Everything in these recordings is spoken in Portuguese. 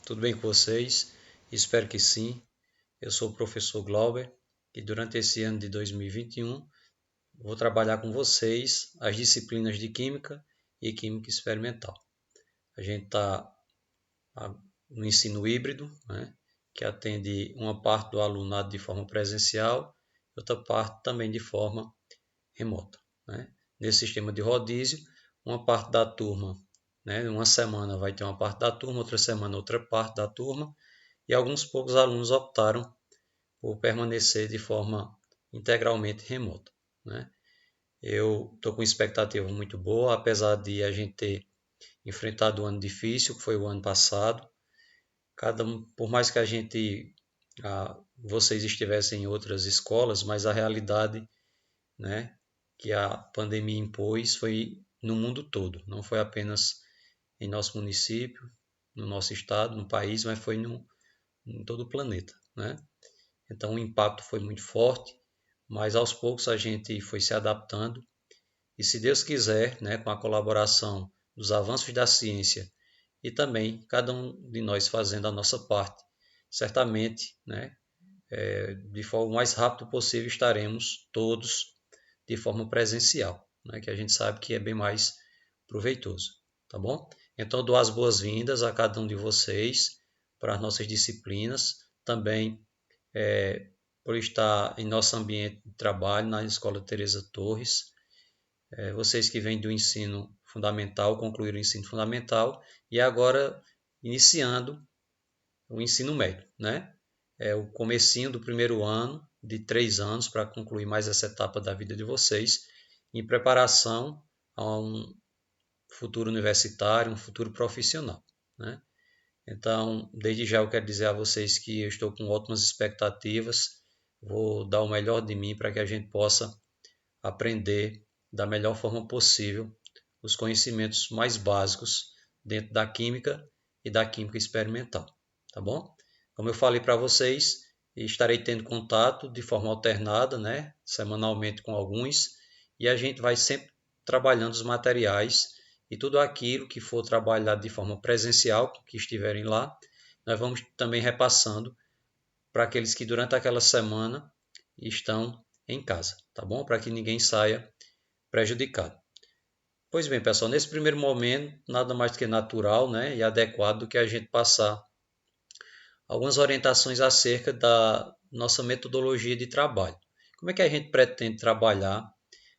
Tudo bem com vocês? Espero que sim. Eu sou o professor Glauber e durante esse ano de 2021 vou trabalhar com vocês as disciplinas de Química e Química Experimental. A gente está no ensino híbrido, né, que atende uma parte do alunado de forma presencial e outra parte também de forma remota, né? Nesse sistema de rodízio, uma parte da turma, né, uma semana vai ter uma parte da turma, outra semana outra parte da turma, e alguns poucos alunos optaram por permanecer de forma integralmente remota, né? Eu estou com expectativa muito boa, apesar de a gente ter enfrentado um ano difícil, que foi o ano passado. Por mais que vocês estivessem em outras escolas, mas a realidade, né, que a pandemia impôs foi no mundo todo, não foi apenas em nosso município, no nosso estado, no país, mas foi em todo o planeta, né? Então o impacto foi muito forte, mas aos poucos a gente foi se adaptando e, se Deus quiser, né, com a colaboração dos avanços da ciência e também cada um de nós fazendo a nossa parte, certamente, né, de forma mais rápida possível estaremos todos de forma presencial, né, que a gente sabe que é bem mais proveitoso, tá bom? Então dou as boas-vindas a cada um de vocês para as nossas disciplinas, também por estar em nosso ambiente de trabalho na Escola Teresa Torres. Vocês que vêm do ensino fundamental, concluíram o ensino fundamental e agora iniciando o ensino médio, né? É o comecinho do primeiro ano, de 3 anos, para concluir mais essa etapa da vida de vocês, em preparação a um futuro universitário, um futuro profissional, né? Então, desde já eu quero dizer a vocês que eu estou com ótimas expectativas, vou dar o melhor de mim para que a gente possa aprender da melhor forma possível os conhecimentos mais básicos dentro da química e da química experimental, tá bom? Como eu falei para vocês, estarei tendo contato de forma alternada, né, semanalmente com alguns, e a gente vai sempre trabalhando os materiais e tudo aquilo que for trabalhado de forma presencial, que estiverem lá, nós vamos também repassando para aqueles que durante aquela semana estão em casa, tá bom? Para que ninguém saia prejudicado. Pois bem, pessoal, nesse primeiro momento, nada mais do que natural, né, e adequado que a gente passar algumas orientações acerca da nossa metodologia de trabalho. Como é que a gente pretende trabalhar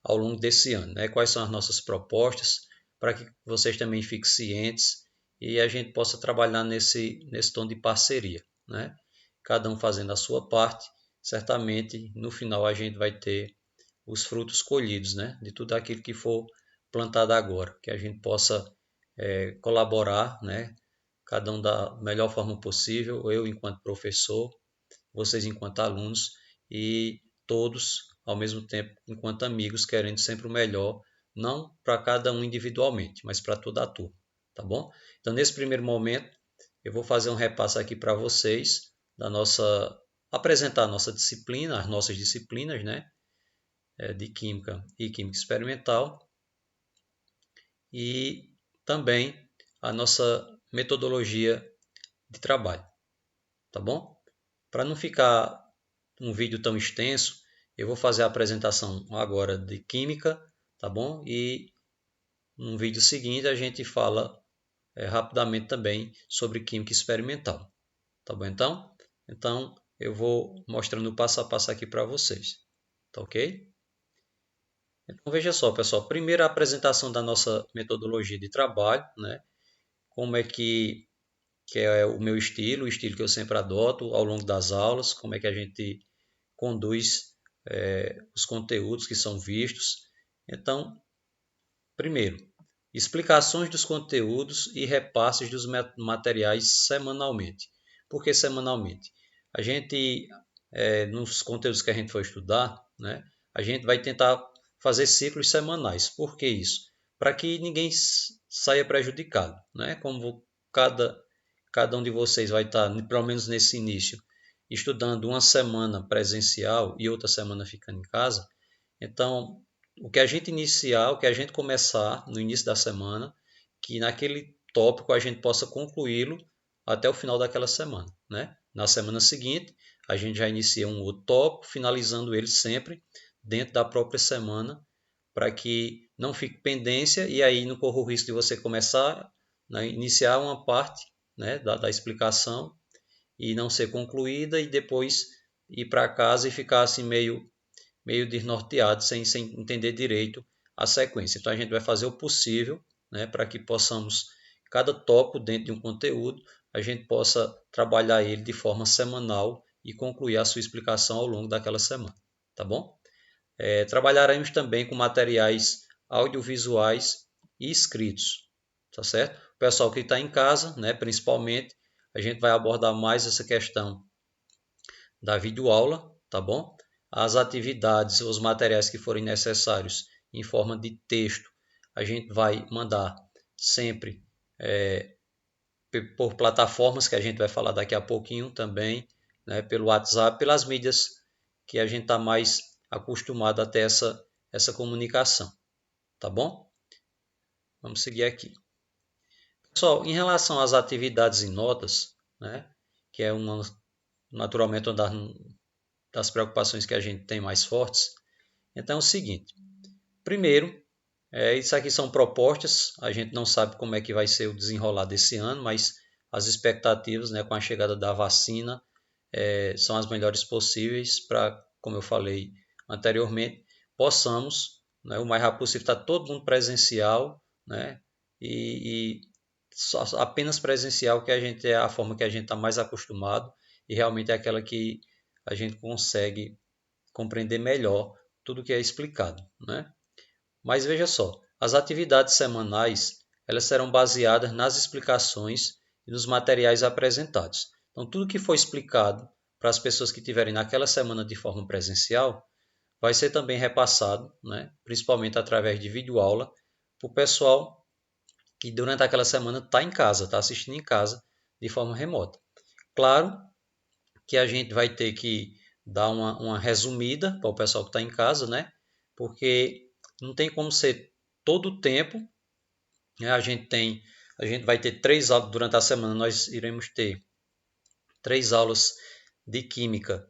ao longo desse ano, né? Quais são as nossas propostas para que vocês também fiquem cientes e a gente possa trabalhar nesse tom de parceria, né? Cada um fazendo a sua parte, certamente no final a gente vai ter os frutos colhidos, né? De tudo aquilo que for plantado agora, que a gente possa colaborar, né? Cada um da melhor forma possível, eu enquanto professor, vocês enquanto alunos e todos ao mesmo tempo enquanto amigos, querendo sempre o melhor, não para cada um individualmente, mas para toda a turma, tá bom? Então, nesse primeiro momento, eu vou fazer um repasso aqui para vocês apresentar a nossa disciplina, as nossas disciplinas, né, de Química e Química Experimental e também a nossa metodologia de trabalho, tá bom? Para não ficar um vídeo tão extenso, eu vou fazer a apresentação agora de Química, tá bom? E no vídeo seguinte a gente fala rapidamente também sobre Química Experimental, tá bom então? Então eu vou mostrando o passo a passo aqui para vocês, tá ok? Então veja só, pessoal, primeiro a apresentação da nossa metodologia de trabalho, né? Como é que é o meu estilo, o estilo que eu sempre adoto ao longo das aulas, como é que a gente conduz os conteúdos que são vistos. Então, primeiro, explicações dos conteúdos e repasses dos materiais semanalmente. Por que semanalmente? A gente, nos conteúdos que a gente for estudar, né, a gente vai tentar fazer ciclos semanais. Por que isso? Para que ninguém saia prejudicado, né? Como cada um de vocês vai estar, pelo menos nesse início, estudando uma semana presencial e outra semana ficando em casa, então o que a gente iniciar, o que a gente começar no início da semana, que naquele tópico a gente possa concluí-lo até o final daquela semana, né? Na semana seguinte, a gente já inicia um outro tópico, finalizando ele sempre dentro da própria semana, para que não fique pendência e aí não corra o risco de você começar, né, iniciar uma parte, né, da explicação e não ser concluída e depois ir para casa e ficar assim meio desnorteado, sem entender direito a sequência. Então a gente vai fazer o possível, né, para que possamos, cada tópico dentro de um conteúdo, a gente possa trabalhar ele de forma semanal e concluir a sua explicação ao longo daquela semana, tá bom? Trabalharemos também com materiais audiovisuais e escritos, tá certo? O pessoal que está em casa, né, principalmente, a gente vai abordar mais essa questão da videoaula, tá bom? As atividades, os materiais que forem necessários em forma de texto, a gente vai mandar sempre por plataformas que a gente vai falar daqui a pouquinho também, né, pelo WhatsApp, pelas mídias que a gente está mais acostumado a ter essa comunicação, tá bom? Vamos seguir aqui. Pessoal, em relação às atividades e notas, né, que é naturalmente uma das preocupações que a gente tem mais fortes, então é o seguinte, primeiro, isso aqui são propostas, a gente não sabe como é que vai ser o desenrolar desse ano, mas as expectativas, né, com a chegada da vacina são as melhores possíveis para, como eu falei anteriormente, possamos, né, o mais rápido possível, estar todo mundo presencial, né, e só, apenas presencial, que a gente é a forma que a gente está mais acostumado e realmente é aquela que a gente consegue compreender melhor tudo que é explicado, né? Mas veja só, as atividades semanais elas serão baseadas nas explicações e nos materiais apresentados. Então, tudo que for explicado para as pessoas que estiverem naquela semana de forma presencial vai ser também repassado, né, principalmente através de videoaula, para o pessoal que durante aquela semana está em casa, está assistindo em casa de forma remota. Claro que a gente vai ter que dar uma resumida para o pessoal que está em casa, né? Porque não tem como ser todo o tempo, né? A gente vai ter 3 aulas durante a semana, nós iremos ter 3 aulas de química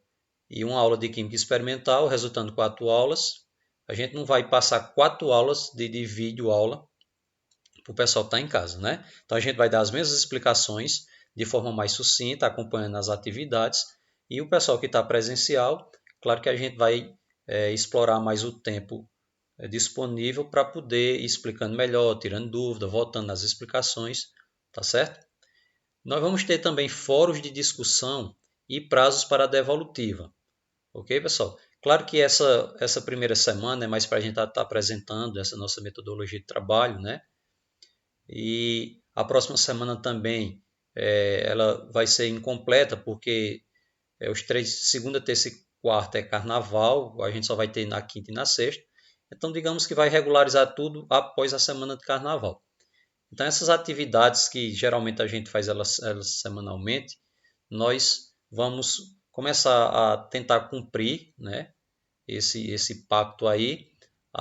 e uma aula de química experimental, resultando 4 aulas. A gente não vai passar 4 aulas de vídeo aula para o pessoal que está em casa, né? Então a gente vai dar as mesmas explicações de forma mais sucinta, acompanhando as atividades, e o pessoal que está presencial, claro que a gente vai explorar mais o tempo disponível para poder ir explicando melhor, tirando dúvida, voltando nas explicações, tá certo? Nós vamos ter também fóruns de discussão e prazos para a devolutiva, ok, pessoal? Claro que essa primeira semana é mais para a gente estar apresentando essa nossa metodologia de trabalho, né? E a próxima semana também ela vai ser incompleta, porque os 3, segunda, terça e quarta é carnaval, a gente só vai ter na quinta e na sexta. Então, digamos que vai regularizar tudo após a semana de carnaval. Então, essas atividades que geralmente a gente faz elas semanalmente, nós vamos começar a tentar cumprir, né, esse pacto aí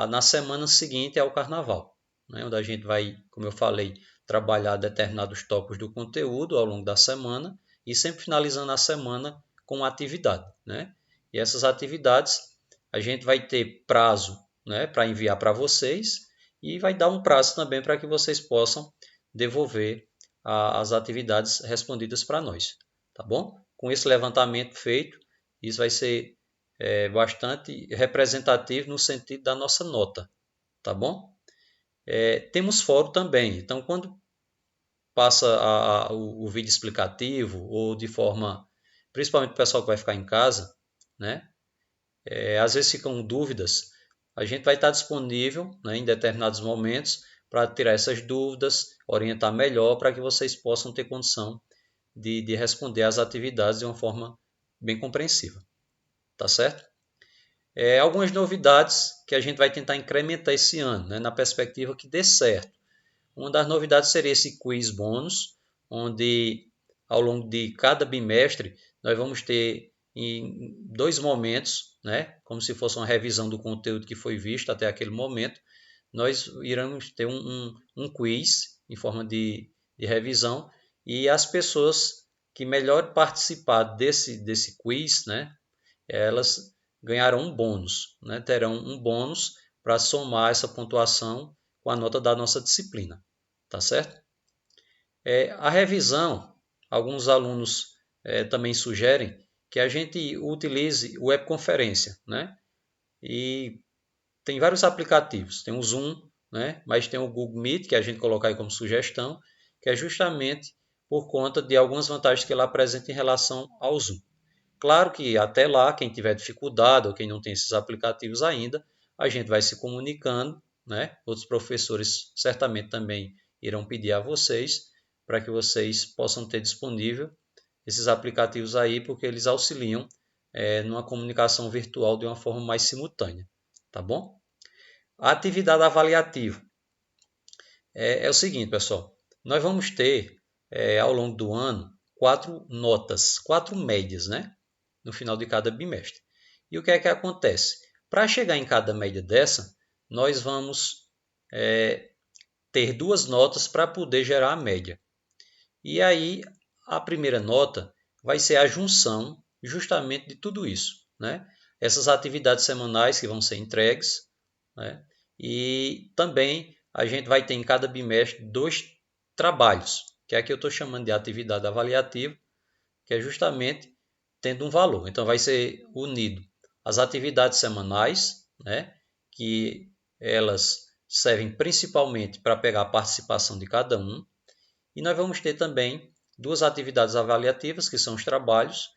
na semana seguinte ao carnaval, né, onde a gente vai, como eu falei, trabalhar determinados tópicos do conteúdo ao longo da semana e sempre finalizando a semana com uma atividade, né? E essas atividades a gente vai ter prazo, né, para enviar para vocês e vai dar um prazo também para que vocês possam devolver as atividades respondidas para nós, tá bom? Com esse levantamento feito, isso vai ser bastante representativo no sentido da nossa nota, tá bom? Temos fórum também, então quando passa o vídeo explicativo ou de forma, principalmente o pessoal que vai ficar em casa, né? Às vezes ficam dúvidas, a gente vai estar disponível, né, em determinados momentos para tirar essas dúvidas, orientar melhor para que vocês possam ter condição de responder às atividades de uma forma bem compreensiva, tá certo? Algumas novidades que a gente vai tentar incrementar esse ano, né, na perspectiva que dê certo. Uma das novidades seria esse quiz bônus, onde ao longo de cada bimestre nós vamos ter em 2 momentos, né, como se fosse uma revisão do conteúdo que foi visto até aquele momento, nós iremos ter um quiz em forma de revisão E as pessoas que melhor participar desse quiz, né, elas ganharão um bônus, né, terão um bônus para somar essa pontuação com a nota da nossa disciplina, tá certo? A revisão, alguns alunos também sugerem que a gente utilize o webconferência, né? E tem vários aplicativos, tem o Zoom, né? Mas tem o Google Meet, que a gente coloca aí como sugestão, que é justamente por conta de algumas vantagens que ele apresenta em relação ao Zoom. Claro que até lá, quem tiver dificuldade ou quem não tem esses aplicativos ainda, a gente vai se comunicando, né? Outros professores certamente também irão pedir a vocês para que vocês possam ter disponível esses aplicativos aí, porque eles auxiliam numa comunicação virtual de uma forma mais simultânea, tá bom? A atividade avaliativa é o seguinte, pessoal, nós vamos ter ao longo do ano 4 notas, 4 médias, né? No final de cada bimestre. E o que é que acontece? Para chegar em cada média dessa, nós vamos ter 2 notas para poder gerar a média. E aí, a primeira nota vai ser a junção justamente de tudo isso, né? Essas atividades semanais que vão ser entregues, né? E também a gente vai ter em cada bimestre 2 trabalhos, que é que eu estou chamando de atividade avaliativa, que é justamente tendo um valor. Então, vai ser unido as atividades semanais, né, que elas servem principalmente para pegar a participação de cada um, e nós vamos ter também 2 atividades avaliativas, que são os trabalhos,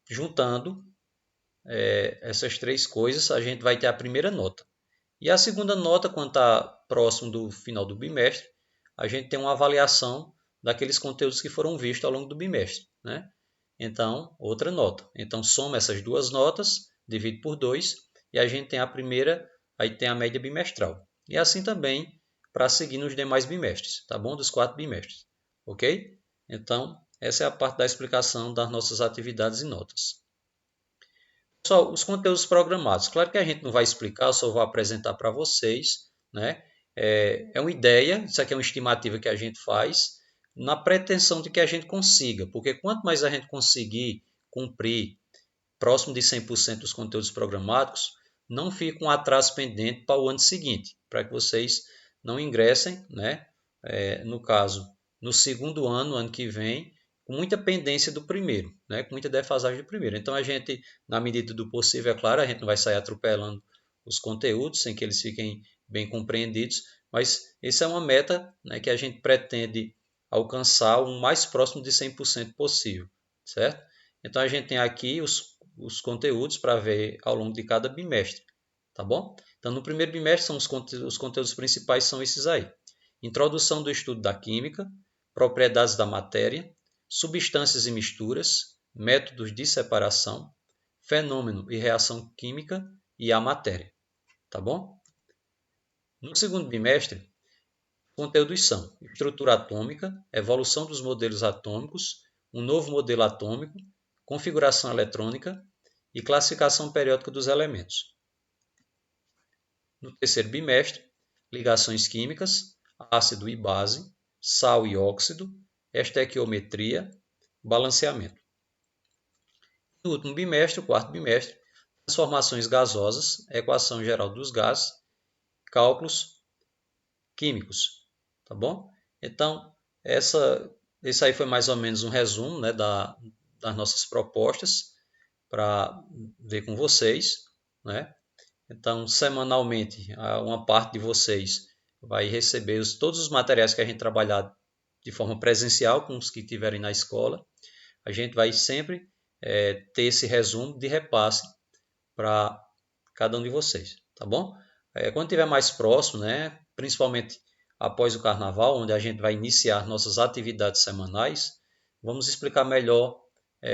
juntando essas 3 coisas, a gente vai ter a primeira nota. E a segunda nota, quando está próximo do final do bimestre, a gente tem uma avaliação daqueles conteúdos que foram vistos ao longo do bimestre, né? Então, outra nota. Então, soma essas 2 notas, divide por 2, e a gente tem a primeira, aí tem a média bimestral. E assim também para seguir nos demais bimestres, tá bom? Dos 4 bimestres, ok? Então, essa é a parte da explicação das nossas atividades e notas. Pessoal, os conteúdos programados. Claro que a gente não vai explicar, eu só vou apresentar para vocês, né? É uma ideia, isso aqui é uma estimativa que a gente faz, na pretensão de que a gente consiga, porque quanto mais a gente conseguir cumprir próximo de 100% dos conteúdos programados, não fica um atraso pendente para o ano seguinte, para que vocês não ingressem, né? No caso, no segundo ano, ano que vem, com muita pendência do primeiro, né? Com muita defasagem do primeiro. Então a gente, na medida do possível, é claro, a gente não vai sair atropelando os conteúdos sem que eles fiquem bem compreendidos, mas essa é uma meta, né, que a gente pretende alcançar o mais próximo de 100% possível, certo? Então a gente tem aqui os conteúdos para ver ao longo de cada bimestre, tá bom? Então no primeiro bimestre são os conteúdos principais são esses aí. Introdução do estudo da química, propriedades da matéria, substâncias e misturas, métodos de separação, fenômeno e reação química e a matéria, tá bom? No segundo bimestre, conteúdos são estrutura atômica, evolução dos modelos atômicos, um novo modelo atômico, configuração eletrônica e classificação periódica dos elementos. No terceiro bimestre, ligações químicas, ácido e base, sal e óxido, estequiometria, balanceamento. No último bimestre, o quarto bimestre, transformações gasosas, equação geral dos gases, cálculos químicos, tá bom? Então, esse aí foi mais ou menos um resumo, né, das nossas propostas para ver com vocês, né? Então, semanalmente, uma parte de vocês vai receber todos os materiais que a gente trabalhar de forma presencial com os que tiverem na escola. A gente vai sempre ter esse resumo de repasse para cada um de vocês, tá bom? Quando tiver mais próximo, né, principalmente após o carnaval, onde a gente vai iniciar nossas atividades semanais, vamos explicar melhor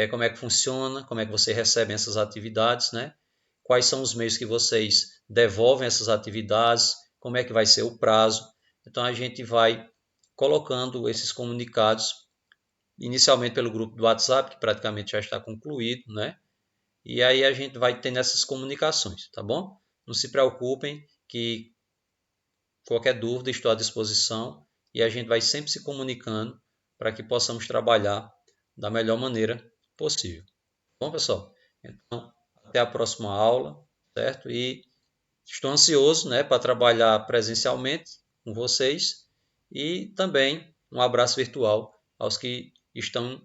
como é que funciona, como é que vocês recebem essas atividades, né? Quais são os meios que vocês devolvem essas atividades, como é que vai ser o prazo. Então a gente vai colocando esses comunicados inicialmente pelo grupo do WhatsApp, que praticamente já está concluído, né? E aí a gente vai tendo essas comunicações, tá bom? Não se preocupem que qualquer dúvida estou à disposição e a gente vai sempre se comunicando para que possamos trabalhar da melhor maneira possível. Bom, pessoal, então até a próxima aula, certo? E estou ansioso, né, para trabalhar presencialmente com vocês e também um abraço virtual aos que estão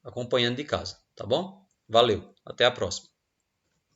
acompanhando de casa, tá bom? Valeu, até a próxima.